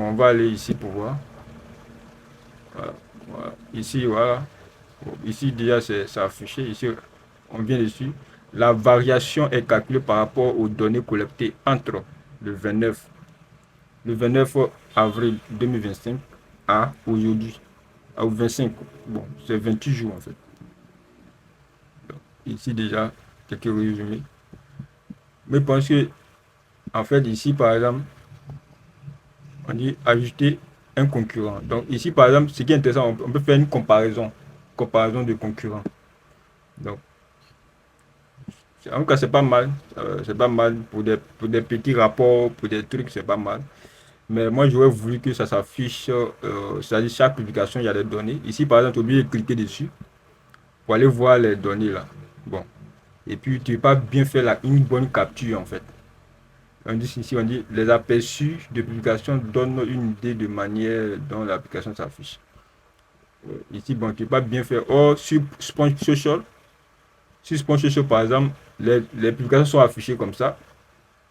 Bon, on va aller ici pour voir. Voilà, voilà. Ici, voilà. Bon, ici, déjà, c'est affiché. Ici, on vient dessus. La variation est calculée par rapport aux données collectées entre le 29, le 29 avril 2025 à aujourd'hui, au 25. Bon, c'est 28 jours en fait. Donc, ici, déjà, quelques résumés. Mais je pense que, en fait, ici, par exemple, on dit ajouter un concurrent. Donc, ici, par exemple, ce qui est intéressant, on peut faire une comparaison de concurrents. Donc, en tout cas, c'est pas mal. C'est pas mal pour des petits rapports, pour des trucs, c'est pas mal. Mais moi, j'aurais voulu que ça s'affiche, c'est-à-dire chaque publication, il y a des données. Ici, par exemple, tu es obligé de cliquer dessus pour aller voir les données là. Bon. Et puis, tu n'as pas bien fait une bonne capture en fait. On dit ici, on dit les aperçus de publication donnent une idée de manière dont l'application s'affiche. Ici, bon, tu n'as pas bien fait. Or, sur Sponge Social, par exemple, les publications sont affichées comme ça.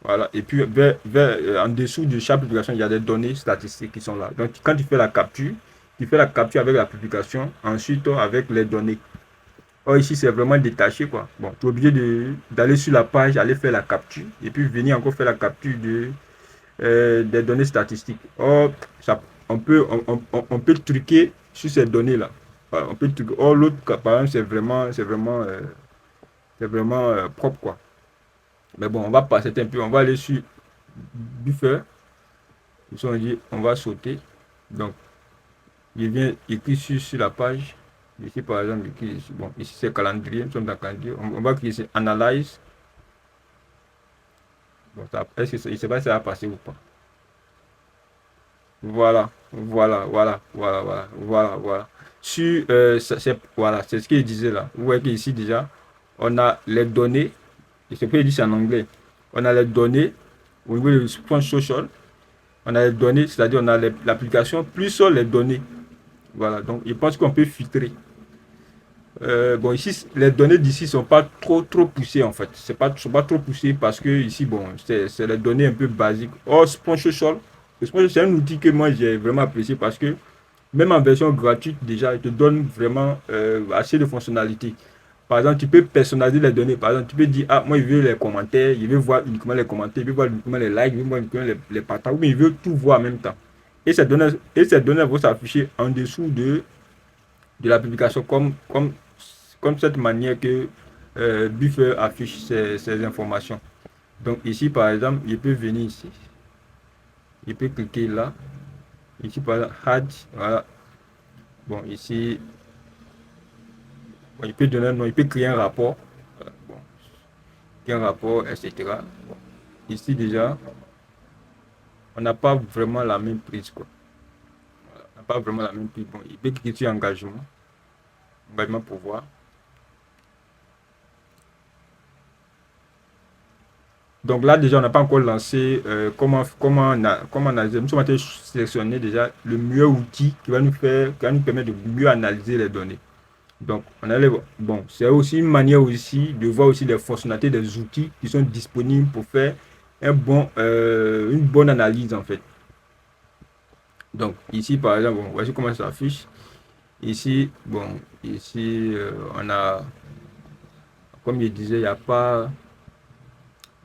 Voilà. Et puis, en dessous de chaque publication, il y a des données statistiques qui sont là. Donc, quand tu fais la capture avec la publication, ensuite avec les données. Or, ici, c'est vraiment détaché, quoi. Bon, tu es obligé d'aller sur la page, aller faire la capture, et puis venir encore faire la capture des données statistiques. Or, ça, on peut truquer sur ces données-là. Voilà, on peut truquer. Or, l'autre, par exemple, c'est vraiment propre, quoi. Mais bon, on va passer un peu, on va aller sur Buffer. Ici, on dit, on va sauter. Donc, je viens écrire sur la page. Ici, par exemple, ici, bon, ici c'est calendrier. Nous sommes dans calendrier. On va cliquer sur Analyse. Bon, est-ce que je ne sais pas si ça va passer ou pas. Voilà, voilà. Sur, voilà, c'est ce qu'il disait là. Vous voyez qu'ici déjà, on a les données. Et c'est pour dire c'est en anglais. On a les données au niveau de Sponge Social. On a les données, c'est-à-dire on a l'application plus les données. Voilà, donc je pense qu'on peut filtrer. Bon, ici, les données d'ici sont pas trop poussées en fait. Sont pas trop poussées parce que ici, bon, c'est les données un peu basiques. Or, Sponge Social, c'est un outil que moi j'ai vraiment apprécié parce que même en version gratuite, déjà, il te donne vraiment assez de fonctionnalités. Par exemple, tu peux personnaliser les données. Par exemple, tu peux dire, ah, moi, je veux les commentaires, je veux voir uniquement les commentaires, je veux voir uniquement les likes, je veux voir uniquement les partages, mais je veux tout voir en même temps. Et ces données vont s'afficher en dessous de la publication comme cette manière que Buffer affiche ces informations. Donc ici, par exemple, je peux venir ici. Je peux cliquer là. Ici, par exemple, Had. Voilà. Bon, ici, bon, il peut donner un nom, il peut créer un rapport. Voilà. Bon, créer un rapport, etc. Bon. Ici, déjà, on n'a pas vraiment la même prise, quoi. Voilà. On n'a pas vraiment la même prise. Bon, il peut cliquer sur engagement. Engagement pour voir. Donc là, déjà, on n'a pas encore lancé comment analyser. Nous sommes en train de sélectionner déjà le meilleur outil qui va nous permettre de mieux analyser les données. Donc, bon, c'est aussi une manière aussi de voir aussi les fonctionnalités des outils qui sont disponibles pour faire une bonne analyse en fait. Donc, ici, par exemple, bon, voici comment ça s'affiche. Ici, bon, ici, on a, comme je disais, il n'y a pas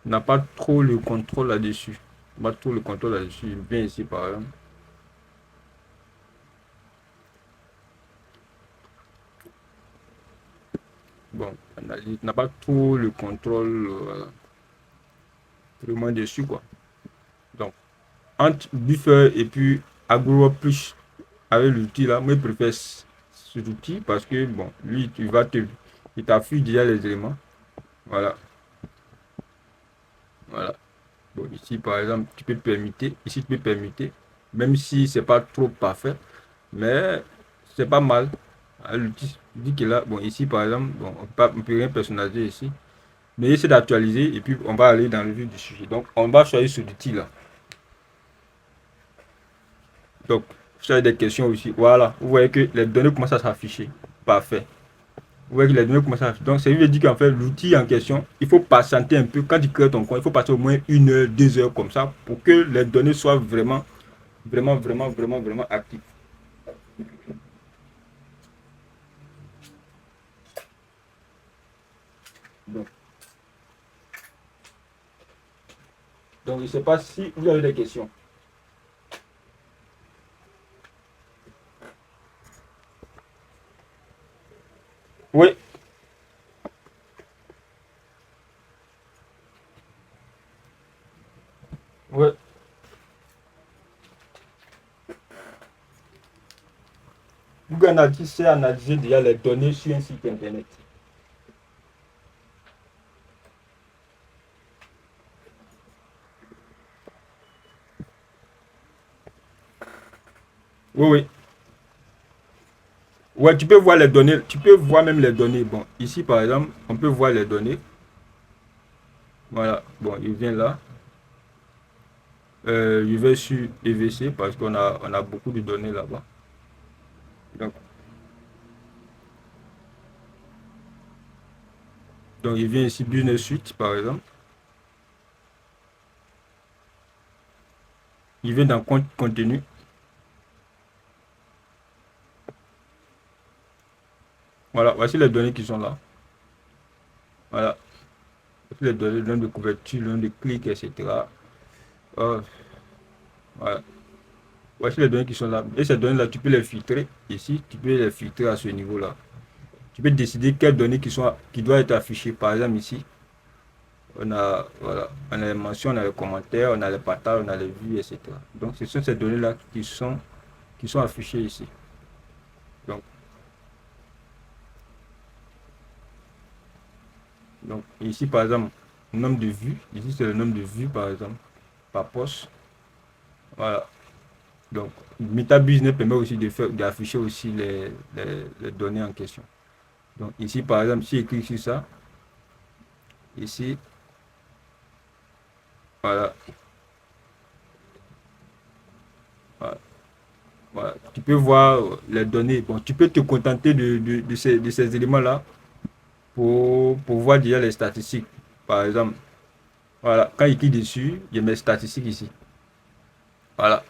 on n'a pas trop le contrôle là-dessus. Pas trop le contrôle là-dessus. Bien ici, par exemple. Bon, on n'a pas trop le contrôle vraiment dessus, quoi. Donc, entre Buffer et puis Agro Plus avec l'outil là, moi je préfère cet outil parce que, bon, lui, il t'affiche déjà les éléments. Voilà, voilà. Bon, ici, par exemple, tu peux permettre, ici, tu peux permettre, même si c'est pas trop parfait, mais c'est pas mal. L'outil dit que là, bon, ici, par exemple, bon, on peut rien personnaliser ici, mais essayer d'actualiser et puis on va aller dans le vif du sujet. Donc, on va choisir ce outil là. Donc, si vous avez des questions aussi, voilà, vous voyez que les données commencent à s'afficher. Parfait. Vous voyez que les données commencent à s'afficher. Donc, ça veut dire qu'en fait, l'outil en question, il faut patienter un peu. Quand tu crées ton compte, il faut passer au moins 1 heure, 2 heures comme ça pour que les données soient vraiment vraiment actif. Donc, je ne sais pas si vous avez des questions. Oui, oui. Google Analytics sait analyser déjà les données sur un site internet. Oui, oui. Ouais, tu peux voir les données, tu peux voir même les données. Bon, ici par exemple, on peut voir les données. Voilà, bon, il vient là. Je vais sur EVC parce qu'on a beaucoup de données là-bas. Donc, donc, il vient ici Business Suite par exemple. Il vient dans compte contenu. Voilà, voici les données qui sont là. Voilà, voici les données, le nombre de couvertures, le nombre de clics, etc. Oh, voilà. Voici les données qui sont là. Et ces données-là, tu peux les filtrer ici. Tu peux les filtrer à ce niveau-là. Tu peux décider quelles données qui doivent être affichées. Par exemple, ici, voilà, on a les mentions, on a les commentaires, on a les partages, on a les vues, etc. Donc, ce sont ces données-là qui sont affichées ici. Donc, ici, par exemple, le nombre de vues. Ici, c'est le nombre de vues, par exemple, par poste. Voilà. Donc, Meta Business permet aussi d'afficher aussi les données en question. Donc, ici, par exemple, si je clique sur ça, ici, voilà, voilà, voilà. Tu peux voir les données. Bon, tu peux te contenter de ces éléments-là pour voir déjà les statistiques. Par exemple, voilà, quand il clique dessus, il y a mes statistiques ici. Voilà,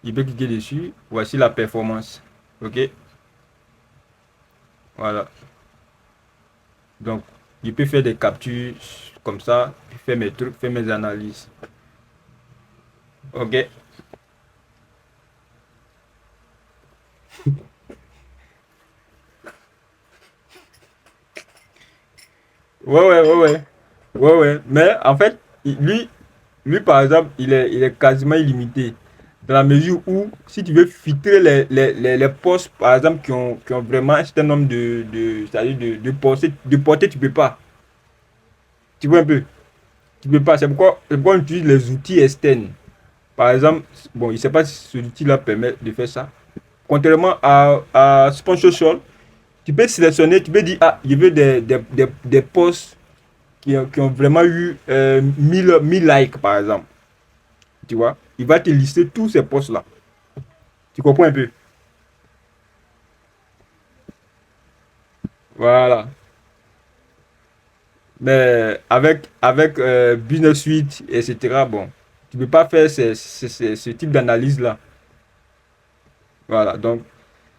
il peut cliquer dessus. Voici la performance. OK? Voilà. Donc, il peut faire des captures comme ça, faire mes trucs, faire mes analyses. OK? Ouais, ouais, ouais, ouais. Ouais, ouais. Mais en fait, lui par exemple, il est quasiment illimité. Dans la mesure où, si tu veux filtrer les postes, par exemple, qui ont vraiment un certain nombre c'est-à-dire de portée, tu peux pas. Tu vois un peu? Tu peux pas. C'est pourquoi on utilise les outils externes. Par exemple, bon, il ne sait pas si cet outil-là permet de faire ça. Contrairement à Social, tu peux sélectionner, tu peux dire, ah, je veux des posts qui ont vraiment eu 1000 likes, par exemple. Tu vois, il va te lister tous ces posts-là. Tu comprends un peu? Voilà. Mais avec Business Suite, etc., bon, tu ne peux pas faire ce type d'analyse-là. Voilà. Donc,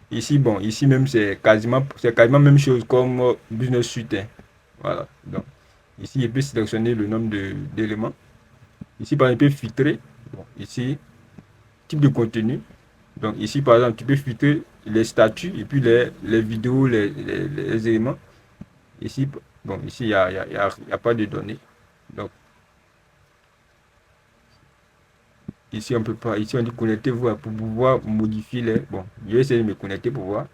ici, bon, ici même, c'est quasiment la même chose comme Business Suite, hein. Voilà. Donc, ici, il peut sélectionner le nombre d'éléments. Ici, par exemple, il peut filtrer. Bon, ici, type de contenu. Donc ici, par exemple, tu peux filtrer les statuts et puis les vidéos, les éléments. Ici, bon, ici, il y a pas de données. Donc ici, on peut pas. Ici, on dit connectez-vous pour pouvoir modifier les. Bon, je vais essayer de me connecter pour voir.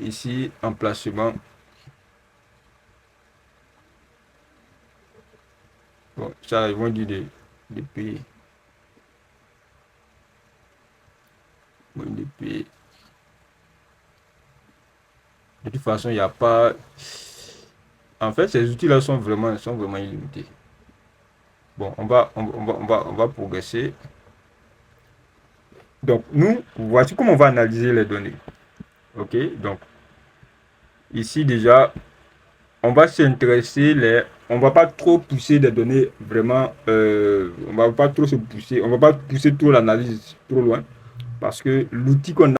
Ici, emplacement. Bon, ça, ils vont dire de payer. Bon, de payer. De toute façon, il n'y a pas. En fait, ces outils-là sont vraiment illimités. Bon, on va progresser. Donc, nous, voici comment on va analyser les données. OK? Donc, ici déjà, on va s'intéresser, on va pas trop pousser des données vraiment, on va pas trop se pousser, on va pas pousser trop l'analyse trop loin parce que l'outil qu'on